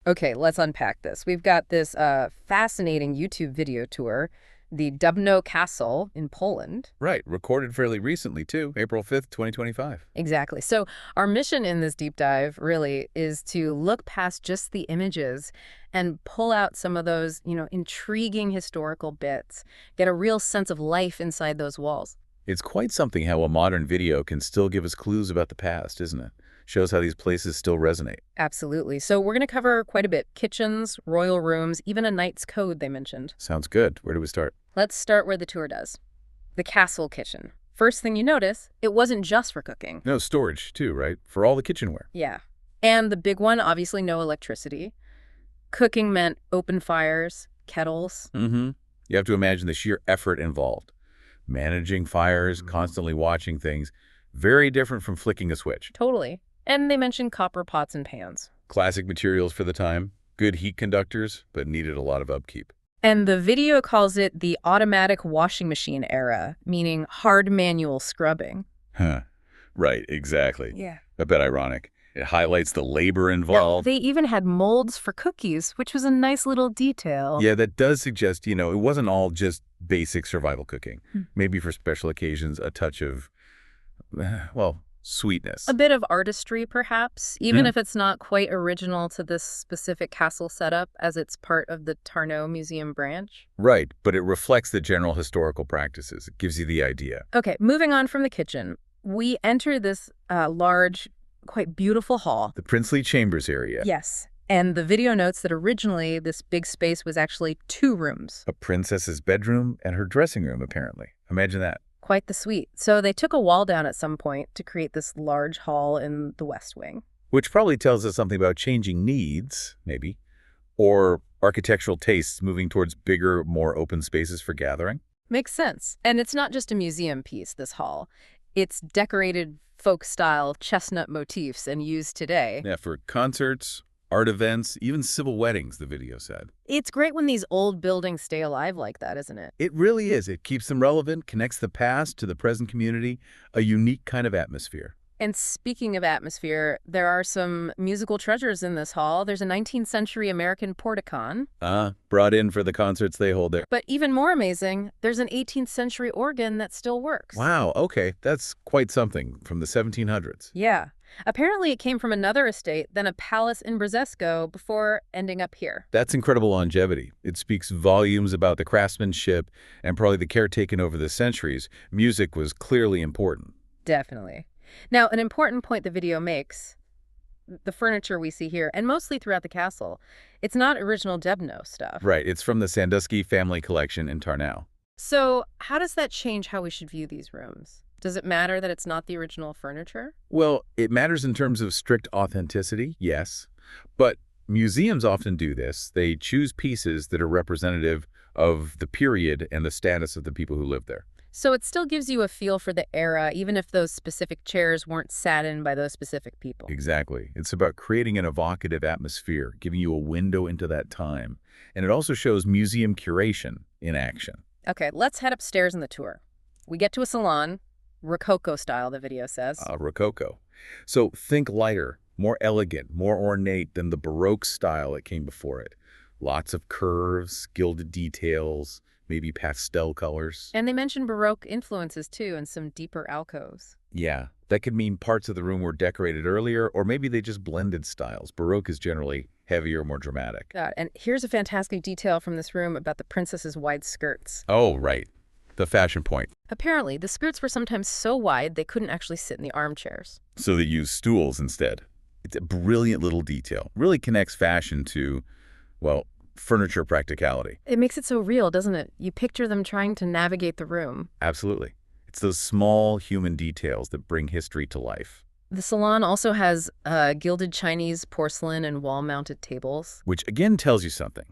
Okay, let's unpack this. We've got this fascinating YouTube video tour, the Dębno Castle in Poland. Right, recorded fairly recently, too, April 5th, 2025. Exactly. So our mission in this deep dive really is to look past just the images and pull out some of those, intriguing historical bits, get a real sense of life inside those walls. It's quite something how a modern video can still give us clues about the past, isn't it? Shows how these places still resonate. Absolutely. So we're going to cover quite a bit. Kitchens, royal rooms, even a knight's code they mentioned. Sounds good. Where do we start? Let's start where the tour does. The castle kitchen. First thing you notice, it wasn't just for cooking. No, storage, too, right? For all the kitchenware. Yeah. And the big one, obviously no electricity. Cooking meant open fires, kettles. Mm-hmm. You have to imagine the sheer effort involved. Managing fires, constantly watching things. Very different from flicking a switch. Totally. And they mentioned copper pots and pans. Classic materials for the time. Good heat conductors, but needed a lot of upkeep. And the video calls it the automatic washing machine era, meaning hard manual scrubbing. Huh. Right, exactly. Yeah. A bit ironic. It highlights the labor Now, involved. they even had molds for cookies, which was a nice little detail. Yeah, that does suggest, it wasn't all just basic survival cooking. Maybe for special occasions, a touch of, sweetness. A bit of artistry, perhaps, even if it's not quite original to this specific castle setup, as it's part of the Tarnow Museum branch. Right, but it reflects the general historical practices. It gives you the idea. Okay, moving on from the kitchen, we enter this large, quite beautiful hall. The princely chambers area. Yes, and the video notes that originally this big space was actually 2 rooms. A princess's bedroom and her dressing room, apparently. Imagine that. Quite the suite. So they took a wall down at some point to create this large hall in the West Wing. Which probably tells us something about changing needs, maybe, or architectural tastes moving towards bigger, more open spaces for gathering. Makes sense. And it's not just a museum piece, this hall. It's decorated folk-style chestnut motifs and used today. Yeah, for concerts, art events, even civil weddings, the video said. It's great when these old buildings stay alive like that, isn't it? It really is. It keeps them relevant, connects the past to the present community, a unique kind of atmosphere. And speaking of atmosphere, there are some musical treasures in this hall. There's a 19th century American porticon. Brought in for the concerts they hold there. But even more amazing, there's an 18th century organ that still works. Wow, okay, that's quite something from the 1700s. Yeah. Apparently it came from another estate, then a palace in Brzesco before ending up here. That's incredible longevity. It speaks volumes about the craftsmanship and probably the care taken over the centuries. Music was clearly important. Definitely. Now, an important point the video makes, the furniture we see here, and mostly throughout the castle, it's not original Dębno stuff. Right, it's from the Sandusky family collection in Tarnow. So how does that change how we should view these rooms? Does it matter that it's not the original furniture? Well, it matters in terms of strict authenticity, yes. But museums often do this. They choose pieces that are representative of the period and the status of the people who lived there. So it still gives you a feel for the era, even if those specific chairs weren't sat in by those specific people. Exactly. It's about creating an evocative atmosphere, giving you a window into that time. And it also shows museum curation in action. Okay, let's head upstairs in the tour. We get to a salon, Rococo style, the video says. Rococo. So think lighter, more elegant, more ornate than the Baroque style that came before it. Lots of curves, gilded details, maybe pastel colors. And they mention Baroque influences, too, and some deeper alcoves. Yeah, that could mean parts of the room were decorated earlier, or maybe they just blended styles. Baroque is generally heavier, more dramatic. And here's a fantastic detail from this room about the princess's wide skirts. Oh, right. The fashion point. Apparently, the skirts were sometimes so wide they couldn't actually sit in the armchairs. So they used stools instead. It's a brilliant little detail. Really connects fashion to, furniture practicality. It makes it so real, doesn't it? You picture them trying to navigate the room. Absolutely. It's those small human details that bring history to life. The salon also has gilded Chinese porcelain and wall-mounted tables. Which again tells you something.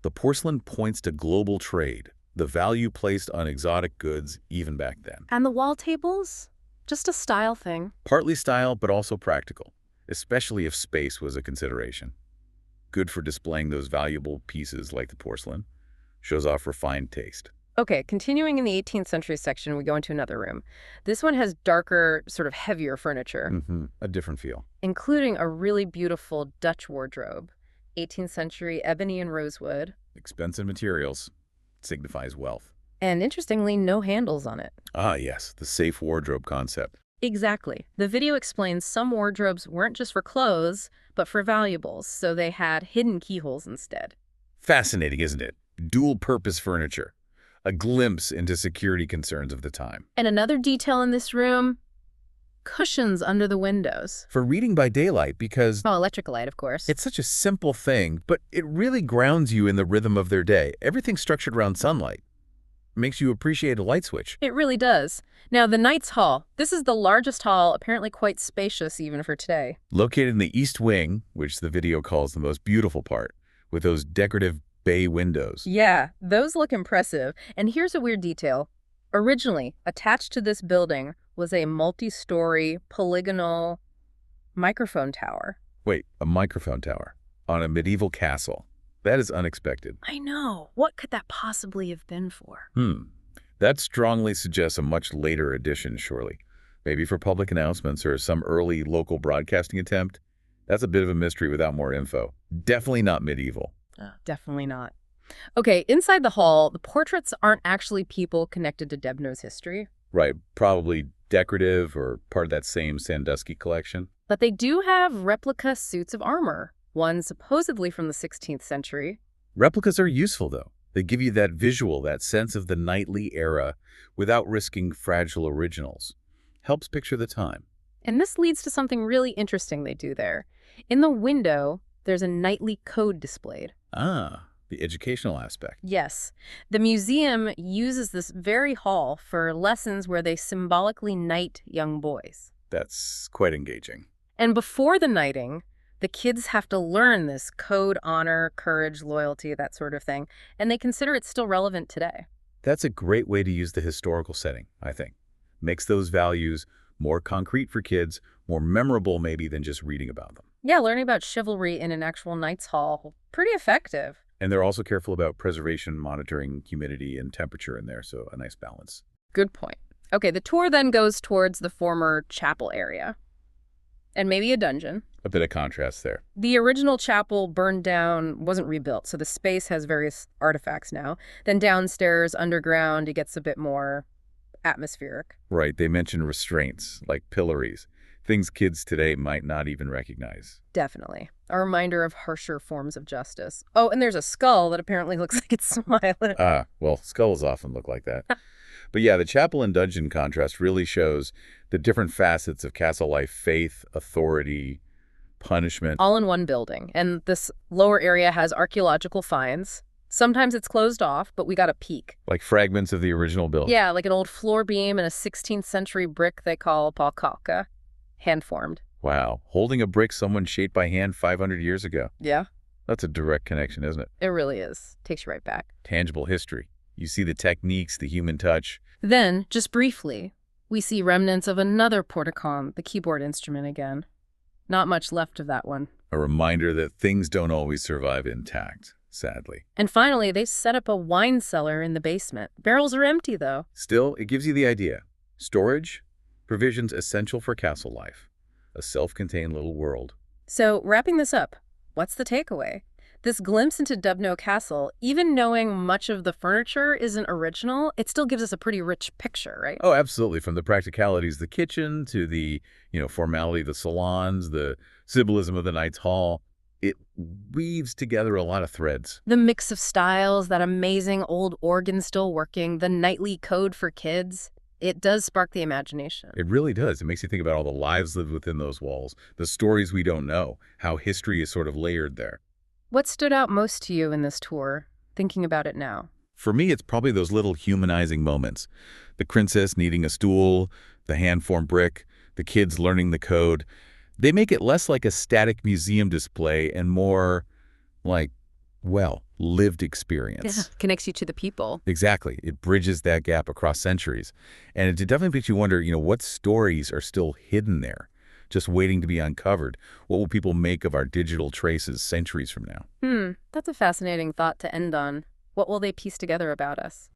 The porcelain points to global trade, the value placed on exotic goods even back then. And the wall tables? Just a style thing. Partly style, but also practical, especially if space was a consideration. Good for displaying those valuable pieces like the porcelain. Shows off refined taste. Okay, continuing in the 18th century section, we go into another room. This one has darker, sort of heavier furniture. A different feel. Including a really beautiful Dutch wardrobe. 18th century ebony and rosewood. Expensive materials. Signifies wealth. And interestingly, no handles on it. Ah, yes, the safe wardrobe concept. Exactly. The video explains some wardrobes weren't just for clothes, but for valuables, so they had hidden keyholes instead. Fascinating, isn't it? Dual-purpose furniture. A glimpse into security concerns of the time. And another detail in this room, cushions under the windows. For reading by daylight, because Oh, electrical light, of course. it's such a simple thing, but it really grounds you in the rhythm of their day. Everything's structured around sunlight. Makes you appreciate a light switch. It really does. Now, the Knights Hall. This is the largest hall, apparently quite spacious even for today. Located in the East Wing, which the video calls the most beautiful part, with those decorative bay windows. Yeah, those look impressive. And here's a weird detail. Originally, attached to this building was a multi-story polygonal microphone tower. Wait, a microphone tower on a medieval castle. That is unexpected. I know. What could that possibly have been for? That strongly suggests a much later addition, surely. Maybe for public announcements or some early local broadcasting attempt. That's a bit of a mystery without more info. Definitely not medieval. Definitely not. Okay, inside the hall, the portraits aren't actually people connected to Dębno's history, Right, probably decorative or part of that same Sandusky collection. but they do have replica suits of armor, one supposedly from the 16th century. Replicas are useful, though. They give you that visual, that sense of the knightly era, without risking fragile originals. Helps picture the time. And this leads to something really interesting they do there. In the window, there's a knightly code displayed. Ah, the educational aspect. Yes, the museum uses this very hall for lessons where they symbolically knight young boys. That's quite engaging. And before the knighting, the kids have to learn this code, honor, courage, loyalty, that sort of thing, and they consider it still relevant today. That's a great way to use the historical setting, I think. Makes those values more concrete for kids, more memorable maybe than just reading about them. Yeah, learning about chivalry in an actual knight's hall, pretty effective. And they're also careful about preservation, monitoring humidity and temperature in there, so a nice balance. Good point. Okay, the tour then goes towards the former chapel area. And maybe a dungeon. A bit of contrast there. The original chapel burned down, wasn't rebuilt, so the space has various artifacts now. Then downstairs, underground, it gets a bit more atmospheric. Right, they mention restraints, like pillories, things kids today might not even recognize. Definitely. A reminder of harsher forms of justice. Oh, and there's a skull that apparently looks like it's smiling. Ah, well, skulls often look like that. But yeah, the chapel and dungeon contrast really shows the different facets of castle life: faith, authority, punishment. All in one building. And this lower area has archaeological finds. Sometimes it's closed off, but we got a peek. Like fragments of the original building. Yeah, like an old floor beam and a 16th century brick they call palkalka, hand-formed. Wow, holding a brick someone shaped by hand 500 years ago. Yeah, That's a direct connection, isn't it? it really is. Takes you right back. Tangible history. You see the techniques, the human touch. Then, just briefly, we see remnants of another porticon, the keyboard instrument again. Not much left of that one. A reminder that things don't always survive intact, sadly. And finally, they set up a wine cellar in the basement. Barrels are empty, though. Still, it gives you the idea. Storage, provisions essential for castle life. A self-contained little world. So, wrapping this up, what's the takeaway? This glimpse into Dębno Castle, even knowing much of the furniture isn't original, it still gives us a pretty rich picture, right? Oh, absolutely. From the practicalities of the kitchen to the, formality of the salons, the symbolism of the Knight's Hall, it weaves together a lot of threads. The mix of styles, that amazing old organ still working, the knightly code for kids, it does spark the imagination. It really does. It makes you think about all the lives lived within those walls, the stories we don't know, how history is sort of layered there. What stood out most to you in this tour, thinking about it now? For me, it's probably those little humanizing moments. The princess needing a stool, the hand-formed brick, the kids learning the code. They make it less like a static museum display and more like, lived experience. Yeah, connects you to the people. Exactly. It bridges that gap across centuries. And it definitely makes you wonder, what stories are still hidden there, just waiting to be uncovered? What will people make of our digital traces centuries from now? That's a fascinating thought to end on. What will they piece together about us?